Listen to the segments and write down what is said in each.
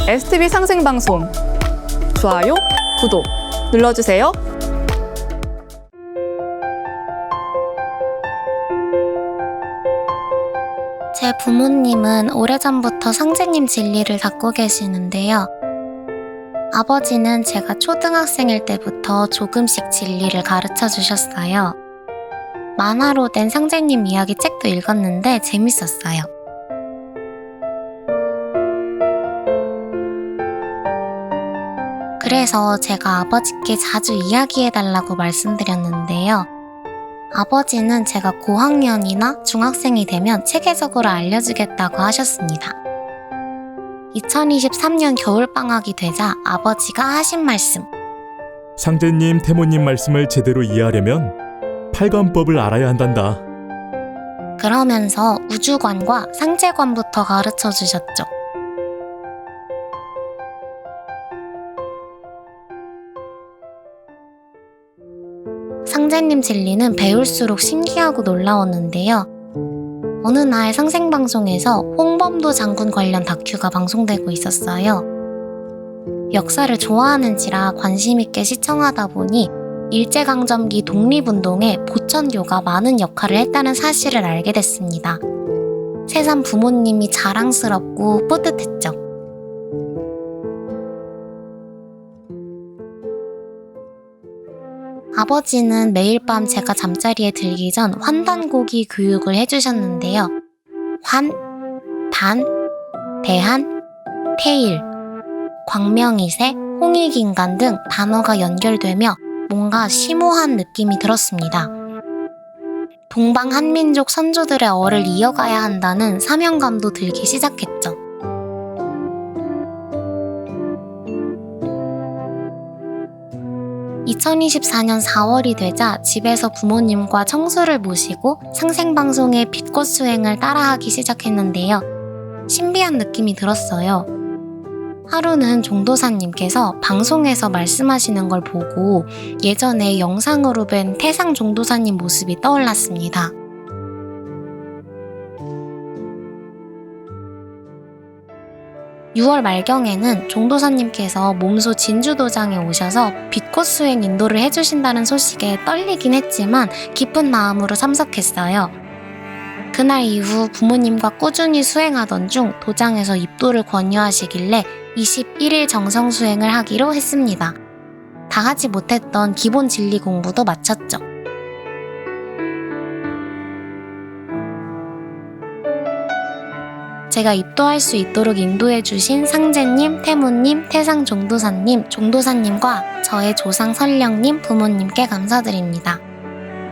STV 상생방송 좋아요, 구독 눌러주세요. 제 부모님은 오래전부터 상제님 진리를 갖고 계시는데요. 아버지는 제가 초등학생일 때부터 조금씩 진리를 가르쳐 주셨어요. 만화로 된 상제님 이야기 책도 읽었는데 재밌었어요. 그래서 제가 아버지께 자주 이야기해달라고 말씀드렸는데요. 아버지는 제가 고학년이나 중학생이 되면 체계적으로 알려주겠다고 하셨습니다. 2023년 겨울방학이 되자 아버지가 하신 말씀. 상제님, 태모님 말씀을 제대로 이해하려면 팔관법을 알아야 한단다. 그러면서 우주관과 상제관부터 가르쳐 주셨죠. 상제님 진리는 배울수록 신기하고 놀라웠는데요. 어느 날 상생방송에서 홍범도 장군 관련 다큐가 방송되고 있었어요. 역사를 좋아하는지라 관심 있게 시청하다 보니 일제강점기 독립운동에 보천교가 많은 역할을 했다는 사실을 알게 됐습니다. 새삼 부모님이 자랑스럽고 뿌듯했죠. 아버지는 매일 밤 제가 잠자리에 들기 전 환단고기 교육을 해주셨는데요. 환, 단, 대한, 태일, 광명이세, 홍익인간 등 단어가 연결되며 뭔가 심오한 느낌이 들었습니다. 동방 한민족 선조들의 얼을 이어가야 한다는 사명감도 들기 시작했죠. (2024년 4월이) 되자 집에서 부모님과 청수를 모시고 상생방송의 빛꽃 수행을 따라하기 시작했는데요. 신비한 느낌이 들었어요. 하루는 종도사님께서 방송에서 말씀하시는 걸 보고 예전에 영상으로 뵌 태상 종도사님 모습이 떠올랐습니다. (6월) 말경에는 종도사님께서 몸소 진주도장에 오셔서 빛꽃 수행 인도를 해주신다는 소식에 떨리긴 했지만 기쁜 마음으로 참석했어요. 그날 이후 부모님과 꾸준히 수행하던 중 도장에서 입도를 권유하시길래 21일 정성 수행을 하기로 했습니다. 다 하지 못했던 기본 진리 공부도 마쳤죠. 제가 입도할 수 있도록 인도해주신 상제님, 태모님, 태상 종도사님, 종도사님과 저의 조상 설령님, 부모님께 감사드립니다.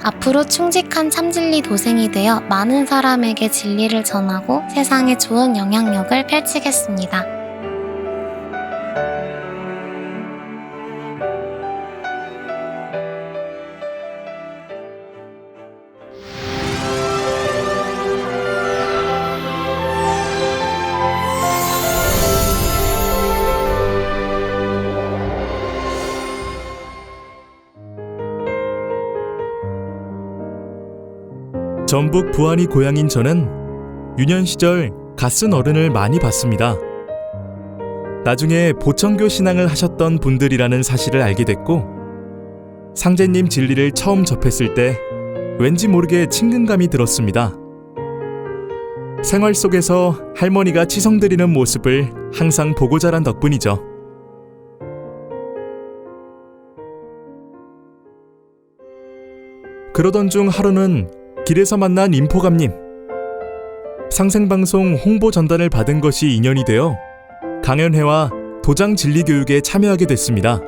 앞으로 충직한 참진리 도생이 되어 많은 사람에게 진리를 전하고 세상에 좋은 영향력을 펼치겠습니다. 전북 부안이 고향인 저는 유년 시절 갓쓴 어른을 많이 봤습니다. 나중에 보천교 신앙을 하셨던 분들이라는 사실을 알게 됐고, 상제님 진리를 처음 접했을 때 왠지 모르게 친근감이 들었습니다. 생활 속에서 할머니가 치성드리는 모습을 항상 보고 자란 덕분이죠. 그러던 중 하루는 길에서 만난 인포감님. 상생방송 홍보 전단을 받은 것이 인연이 되어 강연회와 도장 진리 교육에 참여하게 됐습니다.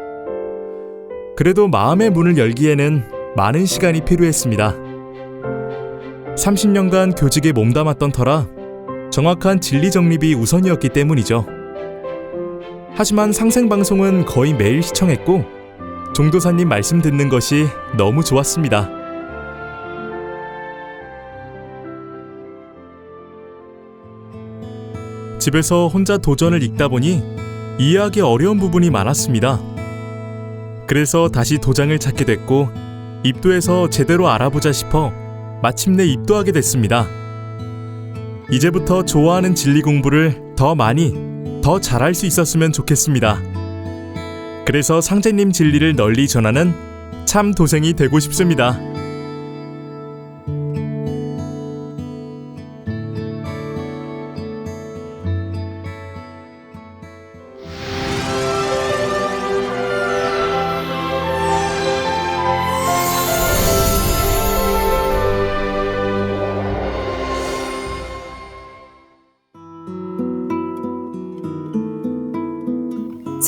그래도 마음의 문을 열기에는 많은 시간이 필요했습니다. 30년간 교직에 몸담았던 터라 정확한 진리 정립이 우선이었기 때문이죠. 하지만 상생방송은 거의 매일 시청했고 종도사님 말씀 듣는 것이 너무 좋았습니다. 집에서 혼자 도전을 읽다 보니 이해하기 어려운 부분이 많았습니다. 그래서 다시 도장을 찾게 됐고 입도해서 제대로 알아보자 싶어 마침내 입도하게 됐습니다. 이제부터 좋아하는 진리 공부를 더 많이, 더 더 잘할 수 있었으면 좋겠습니다. 그래서 상제님 진리를 널리 전하는 참 도생이 되고 싶습니다.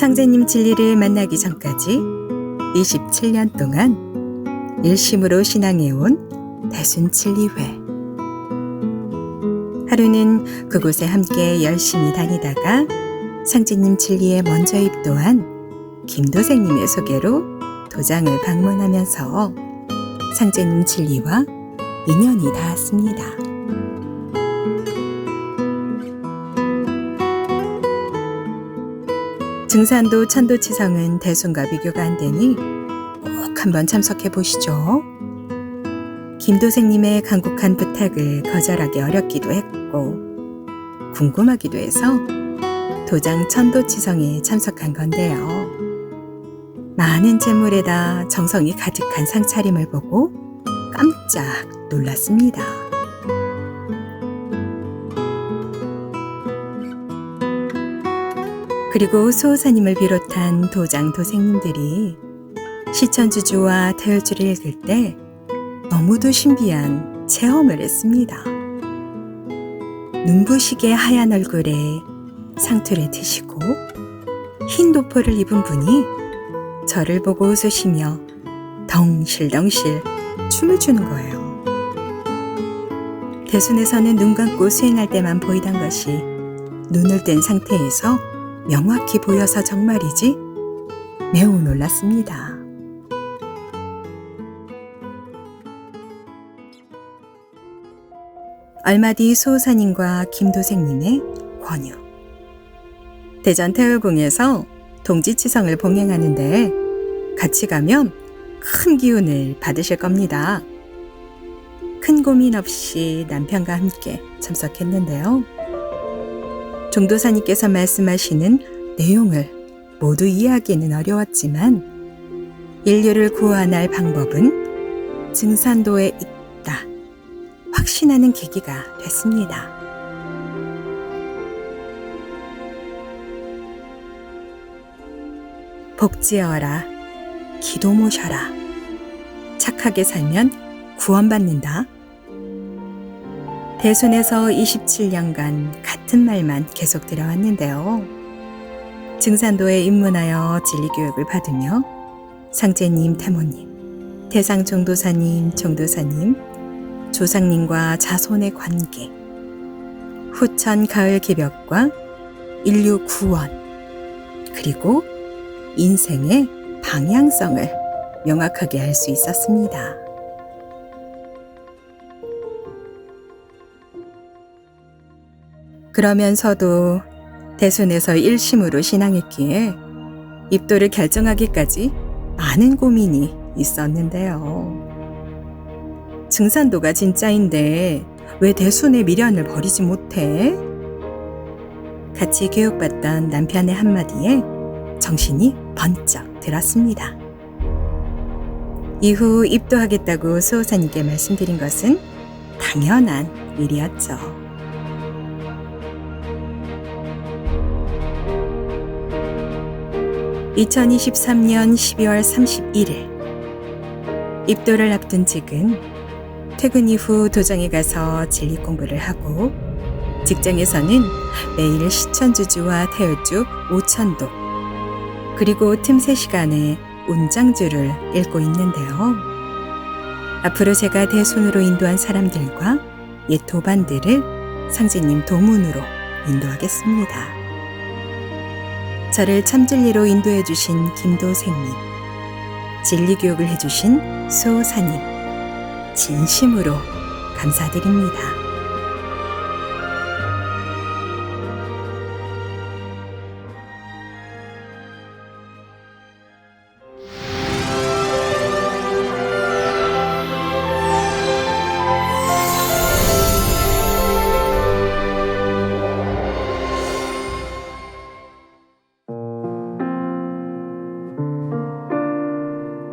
상제님 진리를 만나기 전까지 27년 동안 일심으로 신앙해온 대순진리회. 하루는 그곳에 함께 열심히 다니다가 상제님 진리에 먼저 입도한 김도생님의 소개로 도장을 방문하면서 상제님 진리와 인연이 닿았습니다. 증산도 천도치성은 대순과 비교가 안 되니 꼭 한번 참석해 보시죠. 김도생님의 간곡한 부탁을 거절하기 어렵기도 했고 궁금하기도 해서 도장 천도치성에 참석한 건데요. 많은 재물에다 정성이 가득한 상차림을 보고 깜짝 놀랐습니다. 그리고 수호사님을 비롯한 도장 도생님들이 시천주주와 태öl주를 읽을 때 너무도 신비한 체험을 했습니다. 눈부시게 하얀 얼굴에 상투를 드시고 흰 도포를 입은 분이 저를 보고 웃으시며 덩실덩실 춤을 추는 거예요. 대순에서는 눈 감고 수행할 때만 보이던 것이 눈을 뗀 상태에서 명확히 보여서 정말이지 매우 놀랐습니다. 얼마 뒤 수호사님과 김도생님의 권유. 대전 태öl궁에서 동지치성을 봉행하는데 같이 가면 큰 기운을 받으실 겁니다. 큰 고민 없이 남편과 함께 참석했는데요. 종도사님께서 말씀하시는 내용을 모두 이해하기는 어려웠지만 인류를 구원할 방법은 증산도에 있다 확신하는 계기가 됐습니다. 복지어라, 기도 모셔라, 착하게 살면 구원받는다. 대순에서 27년간 같은 말만 계속 들어왔는데요. 증산도에 입문하여 진리교육을 받으며 상제님, 태모님, 대상종도사님, 종도사님, 조상님과 자손의 관계, 후천 가을 기벽과 인류 구원, 그리고 인생의 방향성을 명확하게 알 수 있었습니다. 그러면서도 대순에서 일심으로 신앙했기에 입도를 결정하기까지 많은 고민이 있었는데요. 증산도가 진짜인데 왜 대순의 미련을 버리지 못해? 같이 교육받던 남편의 한마디에 정신이 번쩍 들었습니다. 이후 입도하겠다고 수호사님께 말씀드린 것은 당연한 일이었죠. (2023년 12월 31일) 입도를 앞둔 지금 퇴근 이후 도정에 가서 진리 공부를 하고 직장에서는 매일 시천주주와 태öl주 5천도 그리고 틈새 시간에 운장주를 읽고 있는데요. 앞으로 제가 대손으로 인도한 사람들과 옛 도반들을 상제님 도문으로 인도하겠습니다. 저를 참진리로 인도해 주신 김도생님, 진리교육을 해주신 수호사님, 진심으로 감사드립니다.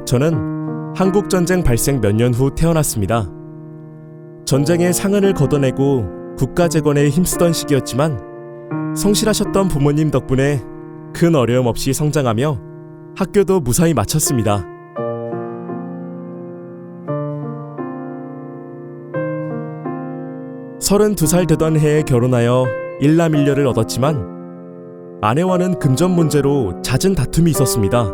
저는 한국전쟁 발생 몇 년 후 태어났습니다. 전쟁의 상흔을 걷어내고 국가 재건에 힘쓰던 시기였지만 성실하셨던 부모님 덕분에 큰 어려움 없이 성장하며 학교도 무사히 마쳤습니다. 서른두 살 되던 해에 결혼하여 일남일녀를 얻었지만 아내와는 금전 문제로 잦은 다툼이 있었습니다.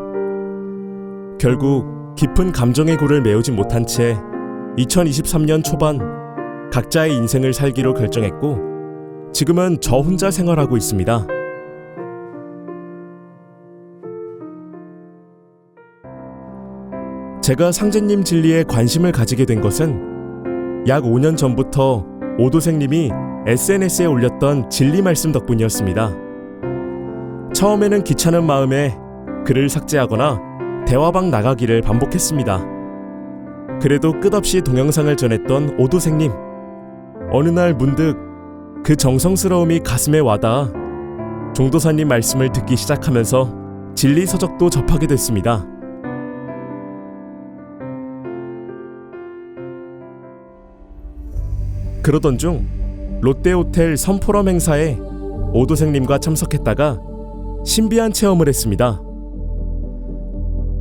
결국 깊은 감정의 골을 메우지 못한 채 2023년 초반 각자의 인생을 살기로 결정했고 지금은 저 혼자 생활하고 있습니다. 제가 상제님 진리에 관심을 가지게 된 것은 약 5년 전부터 오도생님이 SNS에 올렸던 진리 말씀 덕분이었습니다. 처음에는 귀찮은 마음에 글을 삭제하거나 대화방 나가기를 반복했습니다. 그래도 끝없이 동영상을 전했던 오도생님. 어느 날 문득 그 정성스러움이 가슴에 와닿아 종도사님 말씀을 듣기 시작하면서 진리 서적도 접하게 됐습니다. 그러던 중 롯데호텔 선포럼 행사에 오도생님과 참석했다가 신비한 체험을 했습니다.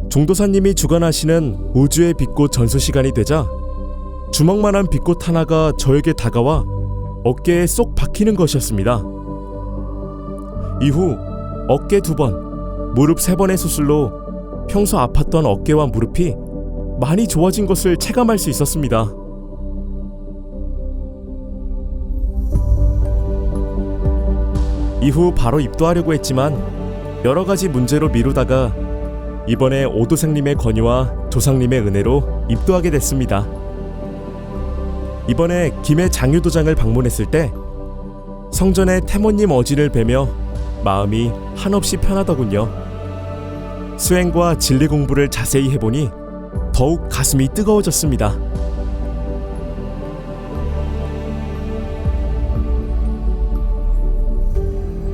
종도사님이 주관하시는 우주의 빛꽃 전수 시간이 되자 주먹만한 빛꽃 하나가 저에게 다가와 어깨에 쏙 박히는 것이었습니다. 이후 어깨 2번, 무릎 3번의 수술로 평소 아팠던 어깨와 무릎이 많이 좋아진 것을 체감할 수 있었습니다. 이후 바로 입도하려고 했지만 여러 가지 문제로 미루다가 이번에 오도생님의 권유와 조상님의 은혜로 입도하게 됐습니다. 이번에 김해 장유도장을 방문했을 때 성전의 태모님 어진을 뵈며 마음이 한없이 편하더군요. 수행과 진리 공부를 자세히 해보니 더욱 가슴이 뜨거워졌습니다.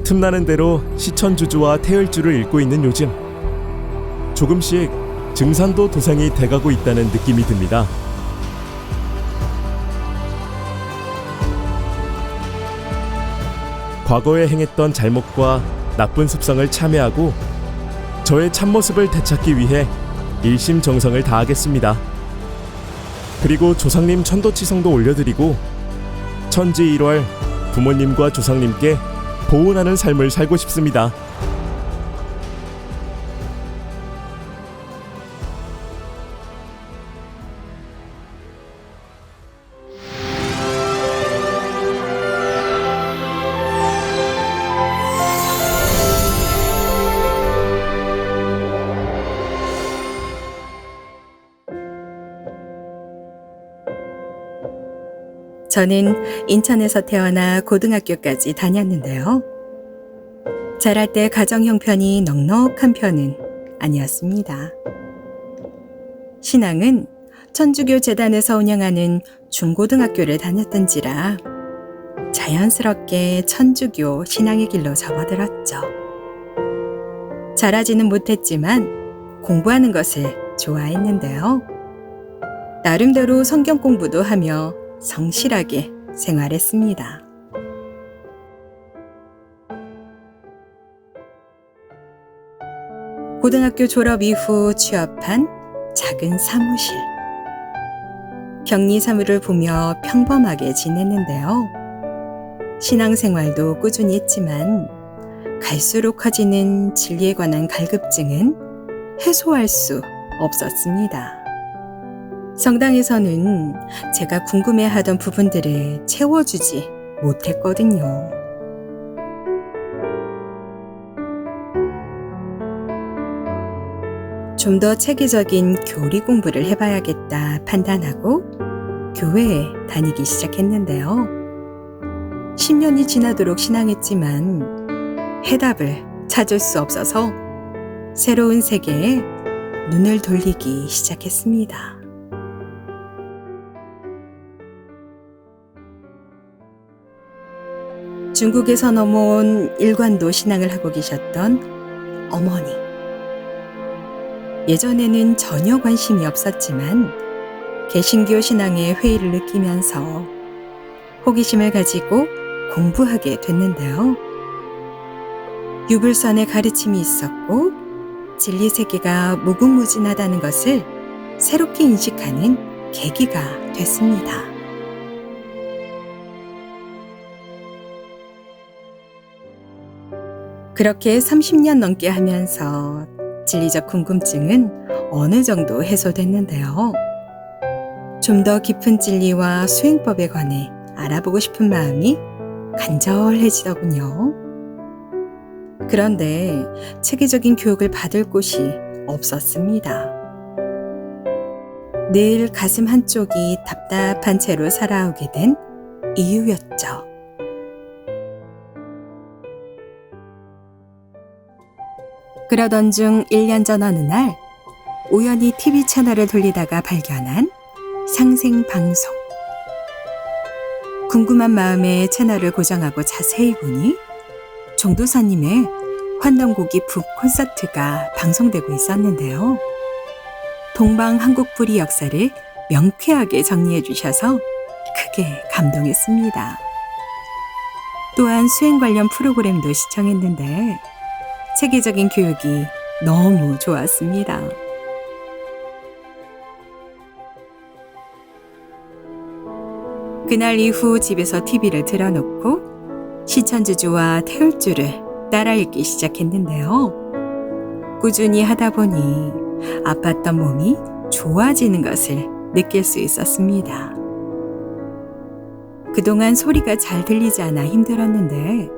틈나는 대로 시천주주와 태을주를 읽고 있는 요즘 조금씩 증산도 도생이 돼가고 있다는 느낌이 듭니다. 과거에 행했던 잘못과 나쁜 습성을 참회하고 저의 참모습을 되찾기 위해 일심정성을 다하겠습니다. 그리고 조상님 천도치성도 올려드리고 천지 1월 부모님과 조상님께 보은하는 삶을 살고 싶습니다. 저는 인천에서 태어나 고등학교까지 다녔는데요. 자랄 때 가정 형편이 넉넉한 편은 아니었습니다. 신앙은 천주교 재단에서 운영하는 중고등학교를 다녔던지라 자연스럽게 천주교 신앙의 길로 접어들었죠. 잘하지는 못했지만 공부하는 것을 좋아했는데요. 나름대로 성경 공부도 하며 성실하게 생활했습니다. 고등학교 졸업 이후 취업한 작은 사무실. 격리 사무를 보며 평범하게 지냈는데요. 신앙생활도 꾸준히 했지만 갈수록 커지는 진리에 관한 갈급증은 해소할 수 없었습니다. 성당에서는 제가 궁금해하던 부분들을 채워주지 못했거든요. 좀 더 체계적인 교리 공부를 해봐야겠다 판단하고 교회에 다니기 시작했는데요. 10년이 지나도록 신앙했지만 해답을 찾을 수 없어서 새로운 세계에 눈을 돌리기 시작했습니다. 중국에서 넘어온 일관도 신앙을 하고 계셨던 어머니. 예전에는 전혀 관심이 없었지만 개신교 신앙의 회의를 느끼면서 호기심을 가지고 공부하게 됐는데요. 유불선의 가르침이 있었고 진리 세계가 무궁무진하다는 것을 새롭게 인식하는 계기가 됐습니다. 그렇게 30년 넘게 하면서 진리적 궁금증은 어느 정도 해소됐는데요. 좀 더 깊은 진리와 수행법에 관해 알아보고 싶은 마음이 간절해지더군요. 그런데 체계적인 교육을 받을 곳이 없었습니다. 늘 가슴 한쪽이 답답한 채로 살아오게 된 이유였죠. 그러던 중 1년 전 어느 날 우연히 TV 채널을 돌리다가 발견한 상생방송. 궁금한 마음에 채널을 고정하고 자세히 보니 종도사님의 환동고기 북 콘서트가 방송되고 있었는데요. 동방 한국불이 역사를 명쾌하게 정리해 주셔서 크게 감동했습니다. 또한 수행 관련 프로그램도 시청했는데 체계적인 교육이 너무 좋았습니다. 그날 이후 집에서 TV를 틀어놓고 시천주주와 태울주를 따라 읽기 시작했는데요. 꾸준히 하다 보니 아팠던 몸이 좋아지는 것을 느낄 수 있었습니다. 그동안 소리가 잘 들리지 않아 힘들었는데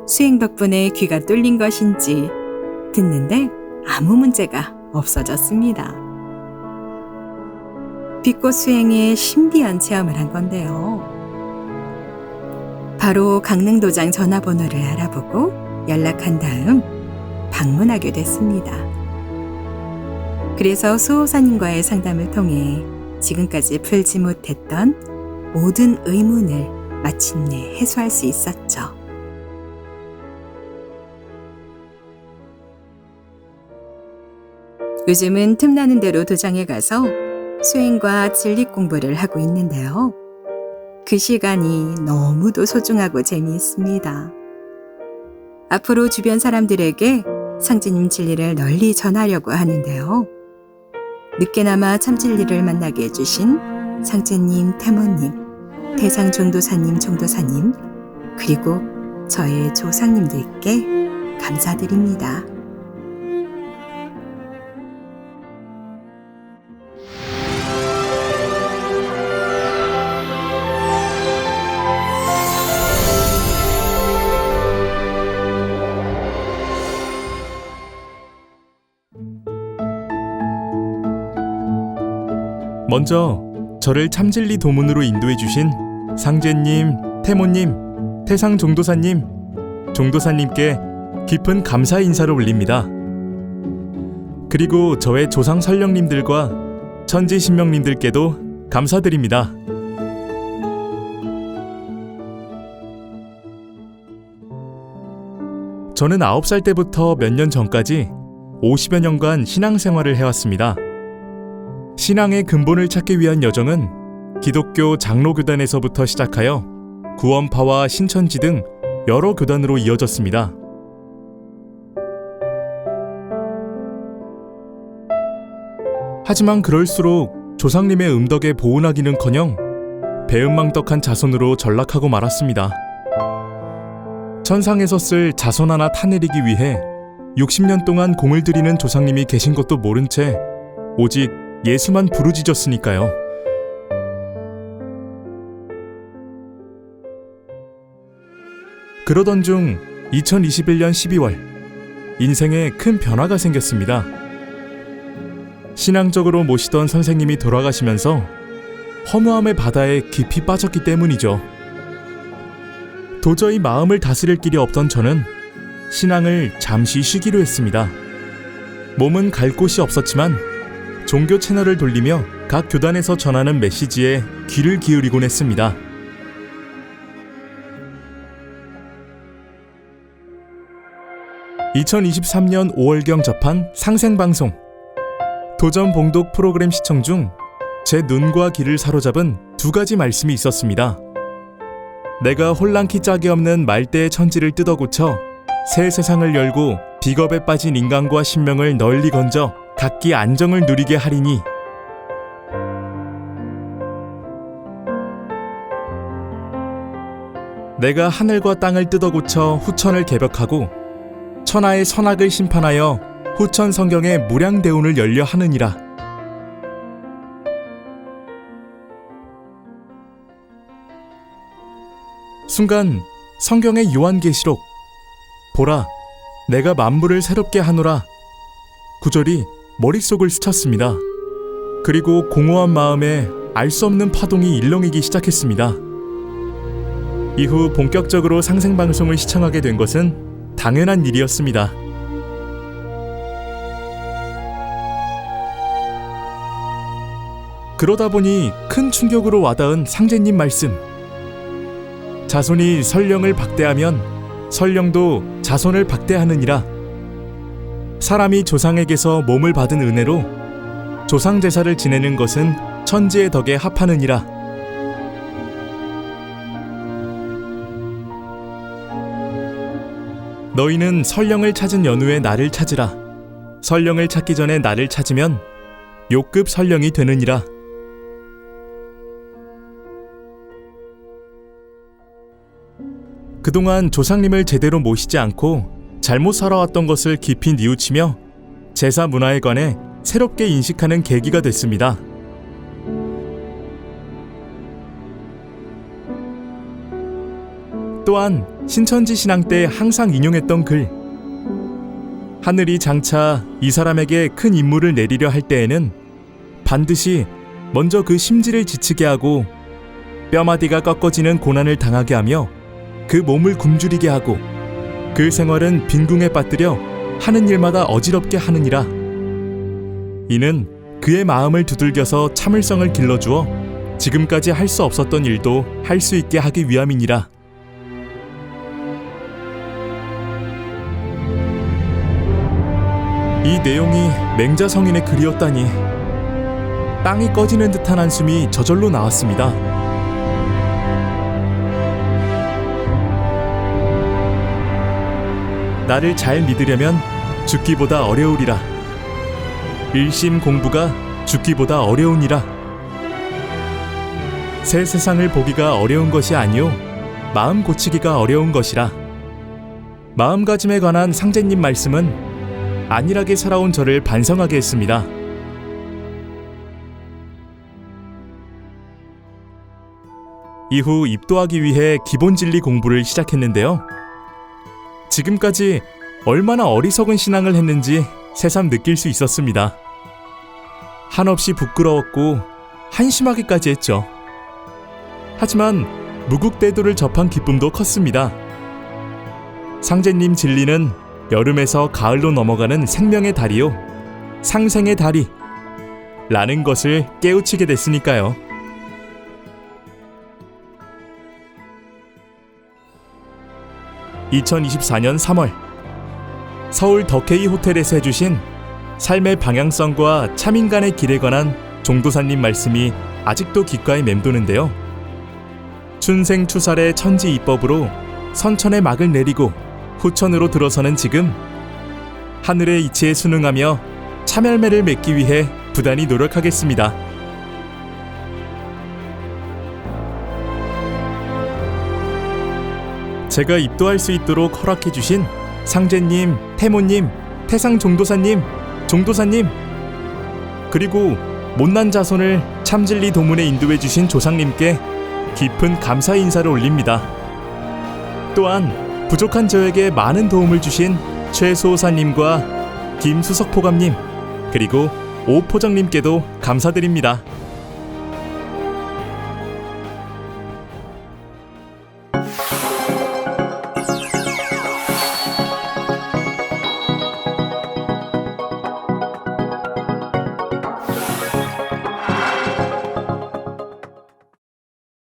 수행 덕분에 귀가 뚫린 것인지 듣는데 아무 문제가 없어졌습니다. 빛꽃 수행에 신비한 체험을 한 건데요. 바로 강릉도장 전화번호를 알아보고 연락한 다음 방문하게 됐습니다. 그래서 수호사님과의 상담을 통해 지금까지 풀지 못했던 모든 의문을 마침내 해소할 수 있었죠. 요즘은 틈나는 대로 도장에 가서 수행과 진리 공부를 하고 있는데요. 그 시간이 너무도 소중하고 재미있습니다. 앞으로 주변 사람들에게 상제님 진리를 널리 전하려고 하는데요. 늦게나마 참진리를 만나게 해주신 상제님, 태모님, 대상 종도사님, 종도사님, 그리고 저의 조상님들께 감사드립니다. 먼저 저를 참진리 도문으로 인도해 주신 상제님, 태모님, 태상 종도사님, 종도사님께 깊은 감사 인사를 올립니다. 그리고 저의 조상 설령님들과 천지 신명님들께도 감사드립니다. 저는 9살 때부터 몇 년 전까지 50여 년간 신앙생활을 해왔습니다. 신앙의 근본을 찾기 위한 여정은 기독교 장로교단에서부터 시작하여 구원파와 신천지 등 여러 교단으로 이어졌습니다. 하지만 그럴수록 조상님의 음덕에 보은하기는커녕 배은망덕한 자손으로 전락하고 말았습니다. 천상에서 쓸 자손 하나 타내리기 위해 60년 동안 공을 들이는 조상님이 계신 것도 모른 채 오직 예수만 부르짖었으니까요. 그러던 중 2021년 12월 인생에 큰 변화가 생겼습니다. 신앙적으로 모시던 선생님이 돌아가시면서 허무함의 바다에 깊이 빠졌기 때문이죠. 도저히 마음을 다스릴 길이 없던 저는 신앙을 잠시 쉬기로 했습니다. 몸은 갈 곳이 없었지만 종교 채널을 돌리며 각 교단에서 전하는 메시지에 귀를 기울이곤 했습니다. (2023년 5월경) 접한 상생방송. 도전 봉독 프로그램 시청 중 제 눈과 귀를 사로잡은 두 가지 말씀이 있었습니다. 내가 홀랑키 짝이 없는 말대의 천지를 뜯어 고쳐 새 세상을 열고 비겁에 빠진 인간과 신명을 널리 건져 각기 안정을 누리게 하리니, 내가 하늘과 땅을 뜯어 고쳐 후천을 개벽하고 천하의 선악을 심판하여 후천 성경의 무량대운을 열려 하느니라. 순간 성경의 요한계시록 보라 내가 만물을 새롭게 하노라 구절이 머릿속을 스쳤습니다. 그리고 공허한 마음에 알 수 없는 파동이 일렁이기 시작했습니다. 이후 본격적으로 상생방송을 시청하게 된 것은 당연한 일이었습니다. 그러다 보니 큰 충격으로 와닿은 상제님 말씀. 자손이 설령을 박대하면 설령도 자손을 박대하느니라. 사람이 조상에게서 몸을 받은 은혜로 조상 제사를 지내는 것은 천지의 덕에 합하느니라. 너희는 설령을 찾은 연후에 나를 찾으라. 설령을 찾기 전에 나를 찾으면 요급 설령이 되느니라. 그동안 조상님을 제대로 모시지 않고 잘못 살아왔던 것을 깊이 뉘우치며 제사 문화에 관해 새롭게 인식하는 계기가 됐습니다. 또한 신천지 신앙 때 항상 인용했던 글. 하늘이 장차 이 사람에게 큰 임무를 내리려 할 때에는 반드시 먼저 그 심지를 지치게 하고 뼈마디가 꺾어지는 고난을 당하게 하며 그 몸을 굶주리게 하고 그 생활은 빈궁에 빠뜨려 하는 일마다 어지럽게 하느니라. 이는 그의 마음을 두들겨서 참을성을 길러주어 지금까지 할 수 없었던 일도 할 수 있게 하기 위함이니라. 이 내용이 맹자성인의 글이었다니 땅이 꺼지는 듯한 한숨이 저절로 나왔습니다. 나를 잘 믿으려면 죽기보다 어려우리라. 일심 공부가 죽기보다 어려우니라. 새 세상을 보기가 어려운 것이 아니오 마음 고치기가 어려운 것이라. 마음가짐에 관한 상제님 말씀은 안일하게 살아온 저를 반성하게 했습니다. 이후 입도하기 위해 기본진리 공부를 시작했는데요. 지금까지 얼마나 어리석은 신앙을 했는지 새삼 느낄 수 있었습니다. 한없이 부끄러웠고 한심하기까지 했죠. 하지만 무국대도를 접한 기쁨도 컸습니다. 상제님 진리는 여름에서 가을로 넘어가는 생명의 달이요 상생의 달이 라는 것을 깨우치게 됐으니까요. (2024년 3월) 서울 더케이 호텔에서 해주신 삶의 방향성과 참인간의 길에 관한 종도사님 말씀이 아직도 귓가에 맴도는데요. 춘생추살의 천지 이법으로 선천의 막을 내리고 후천으로 들어서는 지금 하늘의 이치에 순응하며 참열매를 맺기 위해 부단히 노력하겠습니다. 제가 입도할 수 있도록 허락해주신 상제님, 태모님, 태상종도사님, 종도사님, 그리고 못난 자손을 참진리 도문에 인도해주신 조상님께 깊은 감사 인사를 올립니다. 또한 부족한 저에게 많은 도움을 주신 최소사님과 김수석포감님, 그리고 오포정님께도 감사드립니다.